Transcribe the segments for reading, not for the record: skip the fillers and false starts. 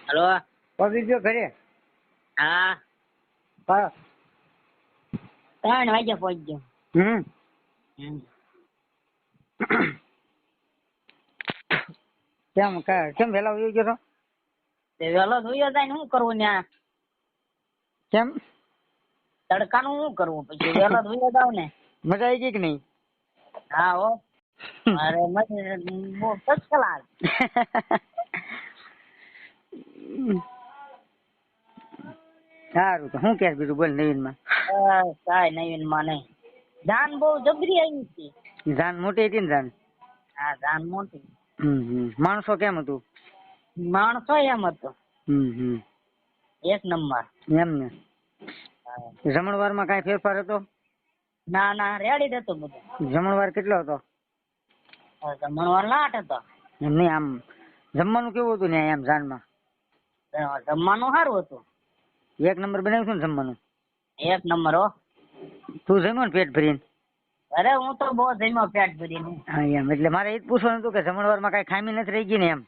Hello. પગી ગયો ઘરે? હા, હા. 3 વાગે પહોંચ્યો. હમ. કેમ વહેલા ઉઈ ગયો તો? તે વેલો જોયો જાય ને શું કરવું ત્યાં? કેમ? તડકાનું શું કરવું? પછી વેલો જોયો જાવ ને. મજા આવી ગઈ કે નહીં? હા હો. અરે બહુ ફર્સ્ટ ક્લાસ. સારું તો શું કે બીજું બોલ નવીનમાં? કાંઈ નવીન માં નહીં. જાન બહુ જબરી આવી હતી. જાન મોટી હતી ને જાન? હા, જાન મોટી. માણસો કેમ હતું? માણસો એમ હતો. એક નંબર. એમ ને? જમણવારમાં કાંઈ ફેરફાર હતો? ના ના, રેડી જ હતું બધું. જમણવાર કેટલો હતો? જમણવાર લાટ હતો. એમ નહીં, આમ જમવાનું કેવું હતું ને એમ જાનમાં? જમવાનું સારું હતું. એક નંબર બનાવ્યું હતું ને જમવાનું? એક નંબર હો. તું જમ્યો ને પેટ ભરીને? અરે હું તો બહુ જમ્યો પેટ ભરીને. હા એમ, એટલે મારે એ જ પૂછવાનું હતું કે જમણવારમાં કાંઈ ખામી નથી રહી ગઈ ને એમ?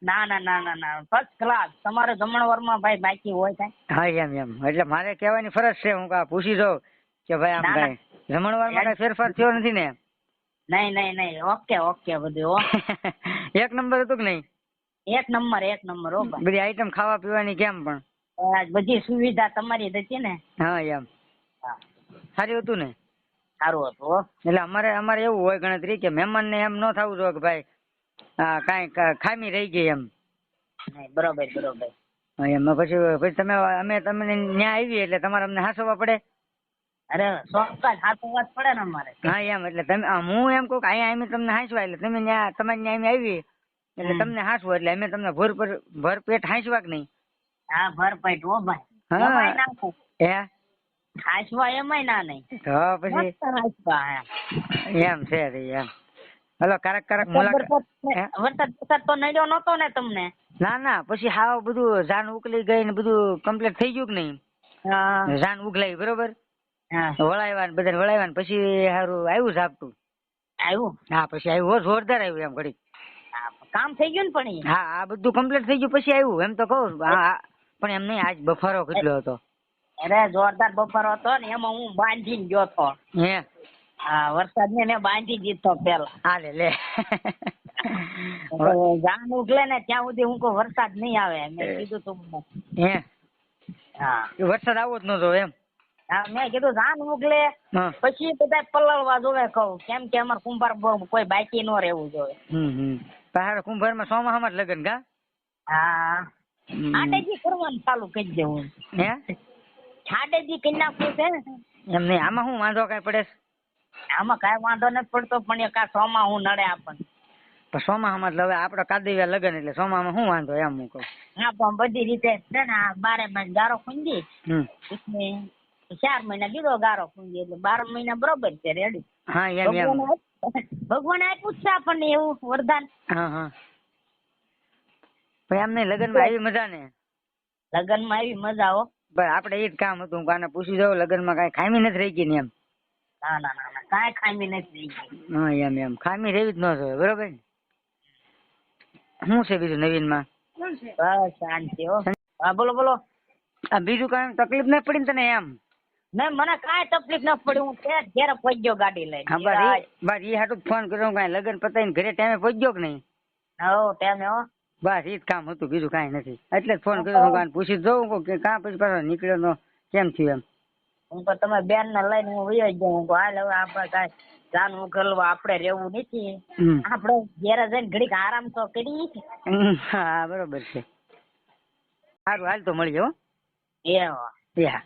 ના ના ના ના ના, ફર્સ્ટ ક્લાસ. તમારે જમણવારમાં ભાઈ બાકી હોય કાંઈ? હા એમ, એટલે મારે કહેવાની ફરજ છે. હું પૂછી જાઉં કે ભાઈ આમ કાંઈ જમણવારમાં કાંઈ ફેરફાર થયો નથી ને? નહીં, ઓકે બધું હો. એક નંબર હતું કે નહીં? એક નંબર હો ભાઈ. બધી આઈટમ ખાવા પીવાની કેમ પણ? બધી સુવિધા તમારી જ હતી ને. હા એમ. સારું હતું ને? સારું હતું હો. એટલે અમારે એવું હોય ગણતરી કે મહેમાનને એમ ન થવું જોઈએ કે ભાઈ કાંઈ ખામી રહી ગઈ એમ. બરોબર. એમ પછી અમે તમને ન્યા આવી એટલે તમારે અમને હાંસવા પડે. અરે ચોક્કસ હાથવા પડે ને અમારે. હા એમ, એટલે તમે હું એમ કહું કે અહીંયા તમને હાંસવા, એટલે તમે તમારે ન્યા આવી એટલે તમને હાંસવું, એટલે અમે તમને ભર પેટ હાંસવા કે નહીં? હા, ભર પેટ હો ભાઈ. હા. હે? હાંસવા એમાંય ના નહીં. તો પછી એમ છે એમ. હલો, ક્યારેક વરસાદ તો નડ્યો નતો ને તમને? ના, પછી હાવ બધું જાન ઉકલી ગઈ ને બધું કમ્પ્લીટ થઈ ગયું કે નહીં? જાન ઉગલાઈ બરોબર, વળાવ્યા ને બધાને વળાવ્યા ને પછી સારું આવ્યું ઝાપટું. આવ્યું? હા, પછી આવ્યું જોરદાર આવ્યું એમ ઘડી. કામ થઈ ગયું ને પણ? હા, આ બધું કમ્પ્લીટ થઈ ગયું પછી આવ્યું એમ તો કહું. પણ એમ નહીં, આજ બફારો કેટલો હતો. અરે જોરદાર બફારો હતો ને, એમાં હું બાંધીને ગયો તો. હે? હા, વરસાદ ને બાંધી દીધો પેલા. હાલે લે. જાન ઉગલે ને ત્યાં સુધી હું કોઈ વરસાદ નહીં આવે મેં કીધું તું. હે? હા, વરસાદ આવો જ નતો એમ? હા, મેં કીધું જાન ઉગલે પછી બધા પલળવા જોવે કહું, કેમ કે અમારે કુંભાર કોઈ બાકી ન રહેવું જોઈએ. તારે કુંભારમાં ચોમાસામાં જ લગન કા? હા, છાટેજી કરવાનું ચાલુ કરી દેવું. હે? છાટેજી કરી નાખવું છે ને. એમ નહીં, આમાં શું વાંધો કાંઈ પડે? આમાં કાંઈ વાંધો નથી પડતો, પણ એ સોમાં હું નડે આપણને. સોમાહામાં હવે આપડે કાદીવ્યા લગન એટલે સોમામાં શું વાંધો એમ હું કહું. હા, પણ બધી રીતે છે ને 12 મહિના ગારો ખૂંદી 4 મહિના દીધો ગારો ખૂંદી એટલે 12 મહિના બરોબર છે રેડી. હા એમ. ભગવાને આપ્યું છે આપણને એવું વરદાન. હા. ભાઈ એમ નહીં, લગનમાં આવી મજા ને? લગનમાં આવી મજા હો. ભાઈ આપડે એ જ કામ હતું, આને પૂછી જાઉં લગનમાં કાંઈ ખામી નથી રહી ગઈ ને એમ? ના, કાંઈ ખામી નથી રહી ગઈ. હા એમ, ખામી રહેવી જ ન જોઈએ બરોબર ને? શું છે બીજું નવીનમાં? બસ શાંતિ હો. હા, બોલો. બીજું કાંઈ તકલીફ નથી પડી ને તને એમ? નહીં, મને કાંઈ તકલીફ નથી પડી. હું ઘરે પહોંચ્યો ગાડી લઈને. હા, બસ એ હાટું ફોન કર્યો. કાંઈ લગન પતાવીને ઘરે ટાઈમે પહોંચ્યો કે નહીં? હો, ટાઈમે હો. બસ એ જ કામ હતું, બીજું કાંઈ નથી. એટલે જ ફોન કર્યો પૂછી જોઉં કે કાં પછી પાછો નીકળ્યો નો કેમ થયું એમ. હું તો તમે બેન ને લઈને હું વયો જ જાઉં. હાલ હવે આપણે કાંઈ જાન ઉઘલવા આપણે રહેવું નથી. આપણે ઘેરે જઈને ઘડીક આરામ તો કરી. હા, બરોબર છે. સારું, હાલ તો મળીએ હો. એ હા.